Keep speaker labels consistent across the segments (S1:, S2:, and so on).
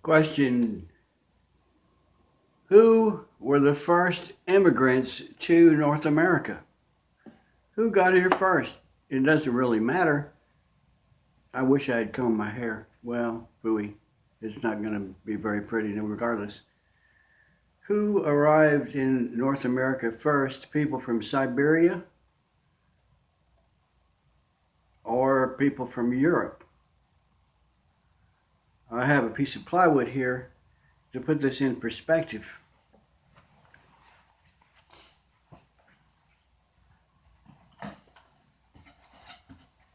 S1: Question: Who were the first immigrants to North America? Who got here first? It doesn't really matter. I wish I had combed my hair. Well, phooey. It's not going to be very pretty regardless. Who arrived in North America first? People from Siberia or people from Europe? I have a piece of plywood here to put this in perspective.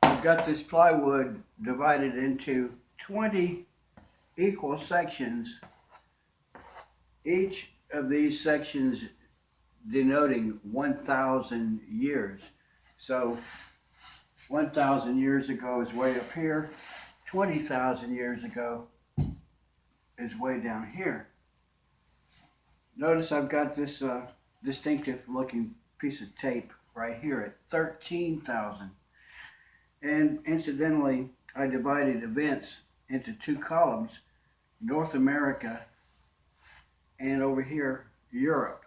S1: I've got this plywood divided into 20 equal sections, each of these sections denoting 1,000 years. So 1,000 years ago is way up here, 20,000 years ago is way down here. Notice I've got this distinctive looking piece of tape right here at 13,000. And incidentally, I divided events into two columns, North America and over here, Europe.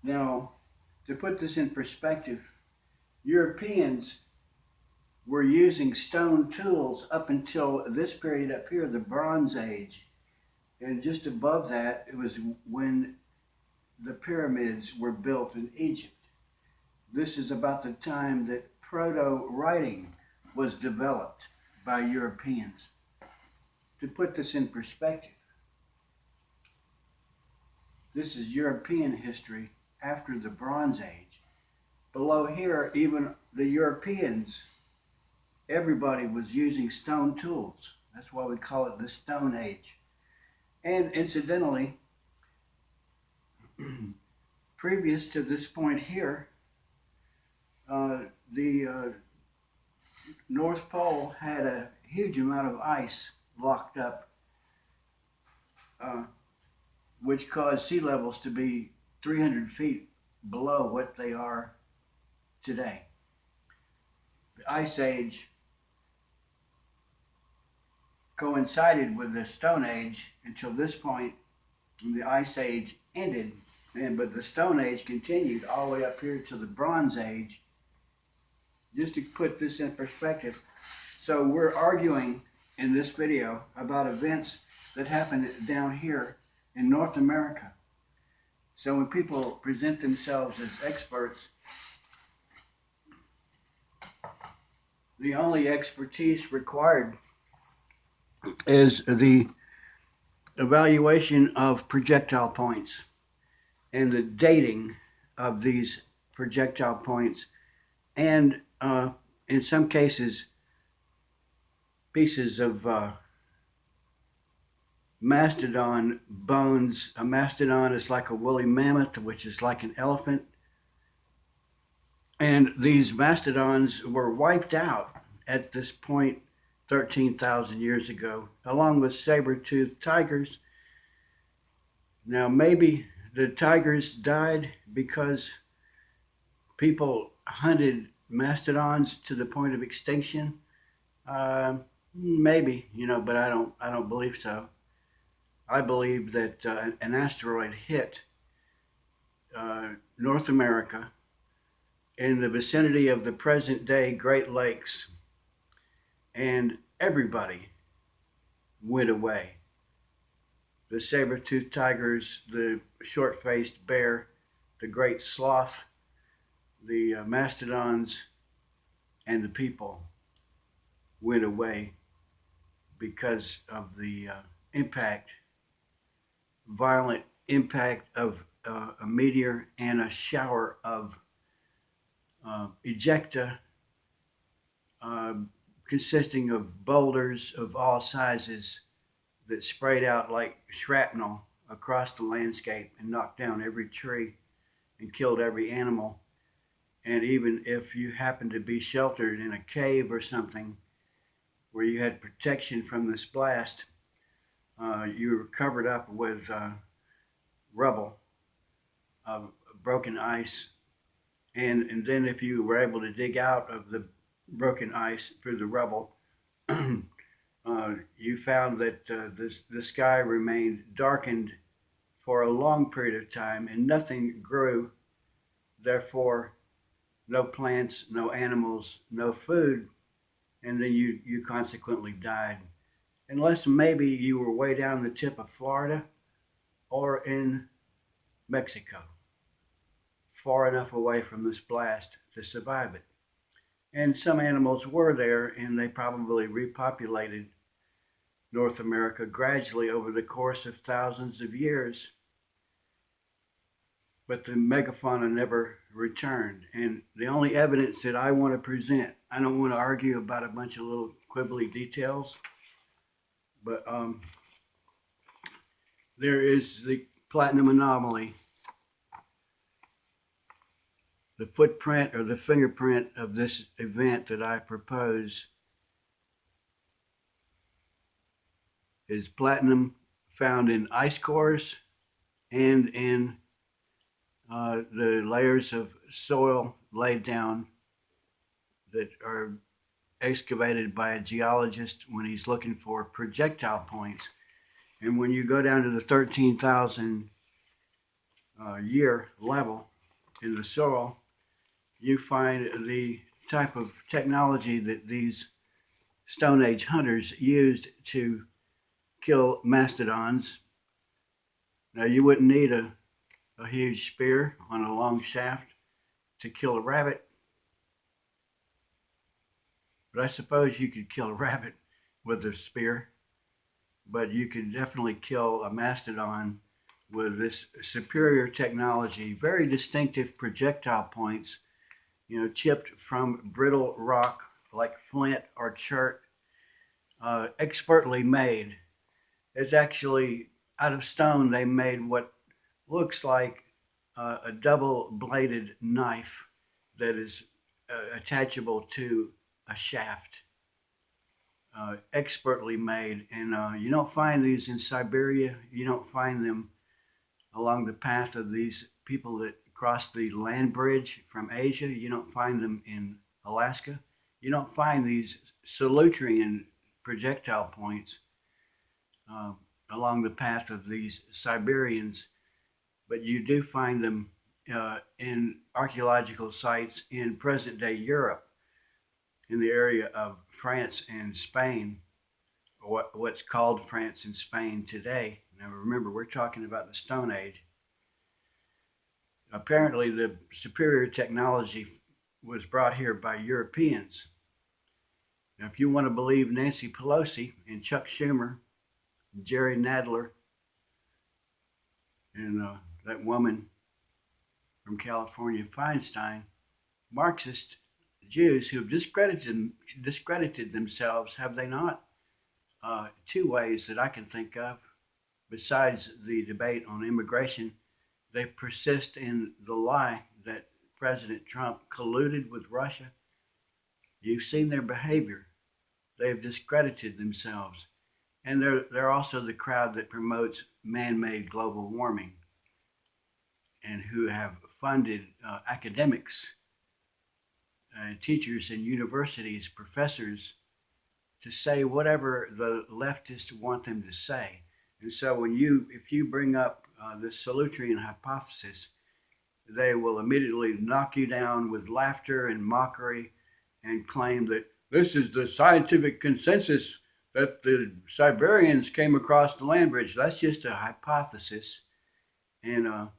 S1: Now, to put this in perspective, Europeans were using stone tools up until this period up here, the Bronze Age. And just above that, it was when the pyramids were built in Egypt. This is about the time that proto-writing was developed by Europeans. To put this in perspective, this is European history after the Bronze Age. Below here, even the Europeans, everybody was using stone tools. That's why we call it the Stone Age. And incidentally, previous to this point here, the North Pole had a huge amount of ice locked up, which caused sea levels to be 300 feet below what they are today. The Ice Age coincided with the Stone Age until this point, when the Ice Age ended, but the Stone Age continued all the way up here to the Bronze Age. Just to put this in perspective, so we're arguing in this video about events that happened down here in North America. So when people present themselves as experts, the only expertise required is the evaluation of projectile points and the dating of these projectile points, and in some cases, pieces of mastodon bones. A mastodon is like a woolly mammoth, which is like an elephant. And these mastodons were wiped out at this point 13,000 years ago, along with saber-toothed tigers. Now, maybe the tigers died because people hunted mastodons to the point of extinction. Maybe, but I don't believe so. I believe that an asteroid hit North America in the vicinity of the present day Great Lakes, and everybody went away. The saber-toothed tigers, the short-faced bear, the great sloth, the mastodons, and the people went away because of the violent impact of a meteor and a shower of ejecta consisting of boulders of all sizes that sprayed out like shrapnel across the landscape and knocked down every tree and killed every animal. And even if you happened to be sheltered in a cave or something where you had protection from this blast, you were covered up with rubble of broken ice. And then if you were able to dig out of the broken ice through the rubble, you found that the sky remained darkened for a long period of time and nothing grew. Therefore, no plants, no animals, no food, and then you consequently died. Unless maybe you were way down the tip of Florida or in Mexico, far enough away from this blast to survive it. And some animals were there, and they probably repopulated North America gradually over the course of thousands of years. But the megafauna never returned. And the only evidence that I want to present, I don't want to argue about a bunch of little quibbly details, but there is the platinum anomaly, the footprint or the fingerprint of this event that I propose is platinum found in ice cores and in the layers of soil laid down that are excavated by a geologist when he's looking for projectile points. And when you go down to the 13,000 year level in the soil, you find the type of technology that these Stone Age hunters used to kill mastodons. Now, you wouldn't need a huge spear on a long shaft to kill a rabbit, but I suppose you could kill a rabbit with a spear, but you could definitely kill a mastodon with this superior technology, very distinctive projectile points, chipped from brittle rock like flint or chert, expertly made. It's actually out of stone. They made what looks like a double-bladed knife that is attachable to a shaft, expertly made. And you don't find these in Siberia. You don't find them along the path of these people that cross the land bridge from Asia. You don't find them in Alaska. You don't find these solutrean projectile points along the path of these Siberians, but you do find them in archaeological sites in present day Europe, in the area of France and Spain, or what's called France and Spain today. Now remember, we're talking about the Stone Age. Apparently, the superior technology was brought here by Europeans. Now, if you want to believe Nancy Pelosi and Chuck Schumer, Jerry Nadler, and that woman from California, Feinstein, Marxist Jews who have discredited themselves, have they not? Two ways that I can think of, besides the debate on immigration, they persist in the lie that President Trump colluded with Russia. You've seen their behavior. They've discredited themselves. And they're also the crowd that promotes man-made global warming and who have funded academics, teachers in universities, professors, to say whatever the leftists want them to say. And so if you bring up the solutrean hypothesis, they will immediately knock you down with laughter and mockery and claim that this is the scientific consensus that the Siberians came across the land bridge. That's just a hypothesis. And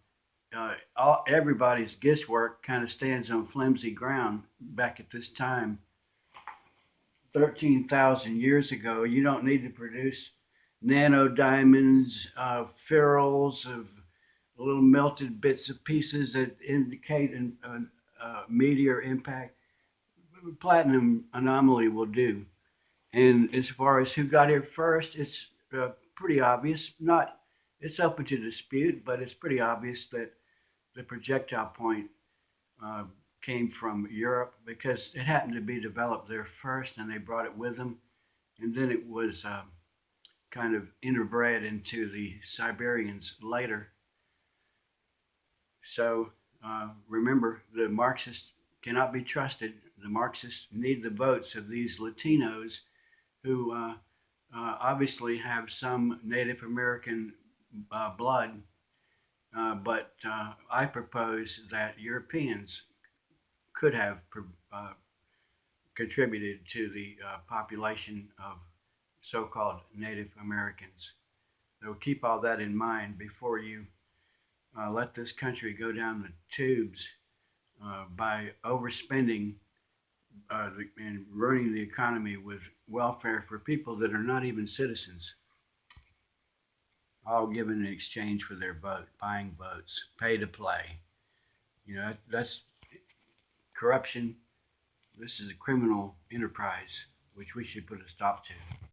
S1: everybody's guesswork kind of stands on flimsy ground back at this time. 13,000 years ago, you don't need to produce nano diamonds, ferrules of little melted bits of pieces that indicate a meteor impact. Platinum anomaly will do. And as far as who got here first, it's pretty obvious. It's open to dispute, but it's pretty obvious that the projectile point came from Europe because it happened to be developed there first, and they brought it with them, and then it was kind of interbred into the Siberians later. So remember, the Marxists cannot be trusted. The Marxists need the votes of these Latinos who obviously have some Native American blood, but I propose that Europeans could have contributed to the population of so-called Native Americans. So keep all that in mind before you let this country go down the tubes by overspending and ruining the economy with welfare for people that are not even citizens, all given in exchange for their vote, buying votes, pay to play. That's corruption. This is a criminal enterprise, which we should put a stop to.